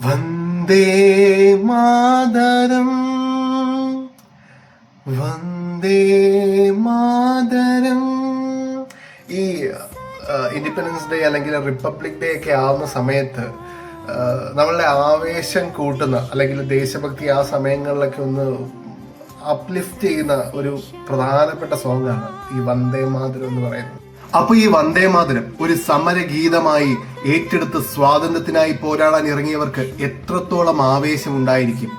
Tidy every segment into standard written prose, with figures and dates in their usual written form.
വന്ദേ മാതരം വന്ദേ മാതരം. ഈ independence day അല്ലെങ്കിൽ republic day ഒക്കെ ആവുന്ന സമയത്ത് നമ്മളുടെ ആവേശം കൂട്ടുന്ന അല്ലെങ്കിൽ ദേശഭക്തി ആ സമയങ്ങളിലൊക്കെ ഒന്ന് അപ്ലിഫ്റ്റ് ചെയ്യുന്ന ഒരു പ്രധാനപ്പെട്ട സോങ്ങാണ് ഈ വന്ദേ മാതരം എന്ന് പറയുന്നത്. അപ്പൊ ഈ വന്ദേ മാതരം ഒരു സമരഗീതമായി ഏറ്റെടുത്ത് സ്വാതന്ത്ര്യത്തിനായി പോരാടാൻ ഇറങ്ങിയവർക്ക് എത്രത്തോളം ആവേശം ഉണ്ടായിരിക്കും.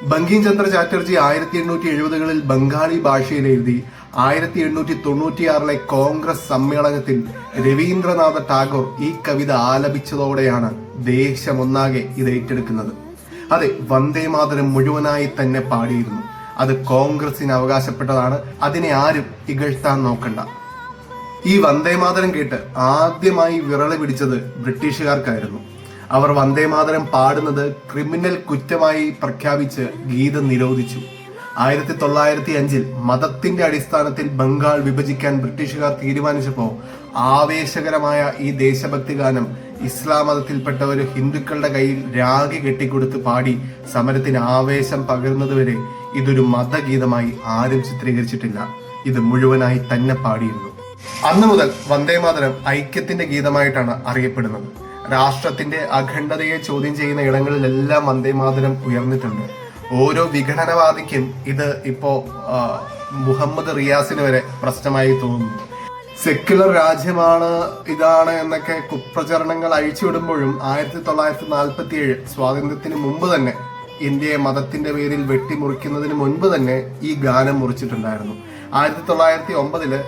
ബങ്കിം ചന്ദ്ര ചാറ്റർജി 1870-കളിൽ ബംഗാളി ഭാഷയിൽ എഴുതി 1896 കോൺഗ്രസ് സമ്മേളനത്തിൽ രവീന്ദ്രനാഥ ടാഗോർ ഈ കവിത ആലപിച്ചതോടെയാണ് ദേശമൊന്നാകെ ഇത് ഏറ്റെടുക്കുന്നത്. അതെ, വന്ദേ മാതരം മുഴുവനായി തന്നെ പാടിയിരുന്നു. അത് കോൺഗ്രസിന് അവകാശപ്പെട്ടതാണ്. അതിനെ ആരും ഇകഴ്ത്താൻ നോക്കണ്ട. ഈ വന്ദേമാതരം കേട്ട് ആദ്യമായി വിരളി പിടിച്ചത് ബ്രിട്ടീഷുകാർക്കായിരുന്നു. അവർ വന്ദേമാതരം പാടുന്നത് ക്രിമിനൽ കുറ്റമായി പ്രഖ്യാപിച്ച് ഗീതം നിരോധിച്ചു. 1905 മതത്തിന്റെ അടിസ്ഥാനത്തിൽ ബംഗാൾ വിഭജിക്കാൻ ബ്രിട്ടീഷുകാർ തീരുമാനിച്ചപ്പോൾ ആവേശകരമായ ഈ ദേശഭക്തി ഗാനം ഇസ്ലാം മതത്തിൽപ്പെട്ട ഹിന്ദുക്കളുടെ കയ്യിൽ രാഗി കെട്ടിക്കൊടുത്ത് പാടി സമരത്തിന് ആവേശം പകരുന്നതുവരെ ഇതൊരു മതഗീതമായി ആരും ചിത്രീകരിച്ചിട്ടില്ല. ഇത് മുഴുവനായി തന്നെ പാടിയിരുന്നു. അന്നു മുതൽ വന്ദേമാതരം ഐക്യത്തിന്റെ ഗീതമായിട്ടാണ് അറിയപ്പെടുന്നത്. രാഷ്ട്രത്തിന്റെ അഖണ്ഡതയെ ചോദ്യം ചെയ്യുന്ന ഇടങ്ങളിലെല്ലാം വന്ദേമാതരം ഉയർന്നിട്ടുണ്ട്. ഓരോ വിഘടനവാദിക്കും ഇത് ഇപ്പോ മുഹമ്മദ് റിയാസിന് വരെ പ്രശ്നമായി തോന്നുന്നു. സെക്യുലർ രാജ്യമാണ് ഇതാണ് എന്നൊക്കെ കുപ്രചരണങ്ങൾ അഴിച്ചുവിടുമ്പോഴും 1947 സ്വാതന്ത്ര്യത്തിന് മുമ്പ് തന്നെ ഇന്ത്യയെ മതത്തിന്റെ പേരിൽ വെട്ടിമുറിക്കുന്നതിന് മുൻപ് തന്നെ ഈ ഗാനം മുറിച്ചിട്ടുണ്ടായിരുന്നു. 1909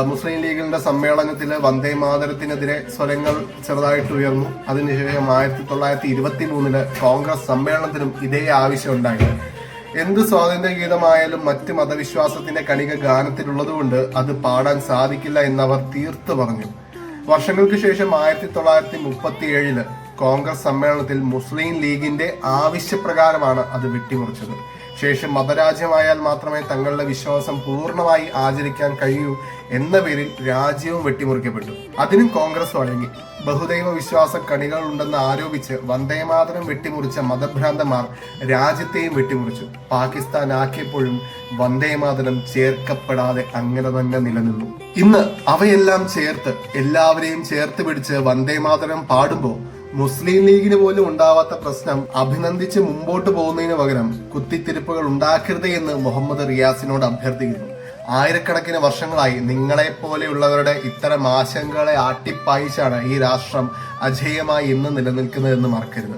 മുസ്ലിം ലീഗിന്റെ സമ്മേളനത്തിൽ വന്ദേമാതരത്തിനെതിരെ സ്വരങ്ങൾ ചെറുതായിട്ട് ഉയർന്നു. അതിനുശേഷം 1923 കോൺഗ്രസ് സമ്മേളനത്തിനും ഇതേ ആവശ്യം ഉണ്ടായി. എന്ത് സ്വാതന്ത്ര്യ ഗീതമായാലും മറ്റ് മതവിശ്വാസത്തിന്റെ കണിക ഗാനത്തിലുള്ളതുകൊണ്ട് അത് പാടാൻ സാധിക്കില്ല എന്നവർ തീർത്തു പറഞ്ഞു. വർഷങ്ങൾക്ക് ശേഷം 1937 കോൺഗ്രസ് സമ്മേളനത്തിൽ മുസ്ലിം ലീഗിന്റെ ആവശ്യപ്രകാരമാണ് അത് വെട്ടിമുറിച്ചത്. ശേഷം മതരാജ്യമായാൽ മാത്രമേ തങ്ങളുടെ വിശ്വാസം പൂർണ്ണമായി ആചരിക്കാൻ കഴിയൂ എന്ന പേരിൽ രാജ്യവും വെട്ടിമുറിക്കപ്പെട്ടു. അതിനും കോൺഗ്രസ് വഴങ്ങി. ബഹുദൈവ വിശ്വാസ കണികൾ ഉണ്ടെന്ന് ആരോപിച്ച് വന്ദേമാതരം വെട്ടിമുറിച്ച മതഭ്രാന്തന്മാർ രാജ്യത്തെയും വെട്ടിമുറിച്ചു. പാകിസ്ഥാൻ ആക്കിയപ്പോഴും വന്ദേമാതരം ചേർക്കപ്പെടാതെ അങ്ങനെ തന്നെ നിലനിന്നു. ഇന്ന് അവയെല്ലാം ചേർത്ത് എല്ലാവരെയും ചേർത്ത് പിടിച്ച് വന്ദേമാതരം പാടുമ്പോൾ മുസ്ലിം ലീഗിന് പോലും ഉണ്ടാവാത്ത പ്രശ്നം അഭിനന്ദിച്ച് മുമ്പോട്ട് പോകുന്നതിന് പകരം കുത്തിത്തിരിപ്പുകൾ ഉണ്ടാക്കരുത് എന്ന് മുഹമ്മദ് റിയാസിനോട് അഭ്യർത്ഥിക്കുന്നു. ആയിരക്കണക്കിന് വർഷങ്ങളായി നിങ്ങളെ പോലെയുള്ളവരുടെ ഇത്തരം ആശങ്കകളെ ആട്ടിപ്പായിച്ചാണ് ഈ രാഷ്ട്രം അജേയമായി ഇന്ന് നിലനിൽക്കുന്നതെന്ന് മറക്കരുത്.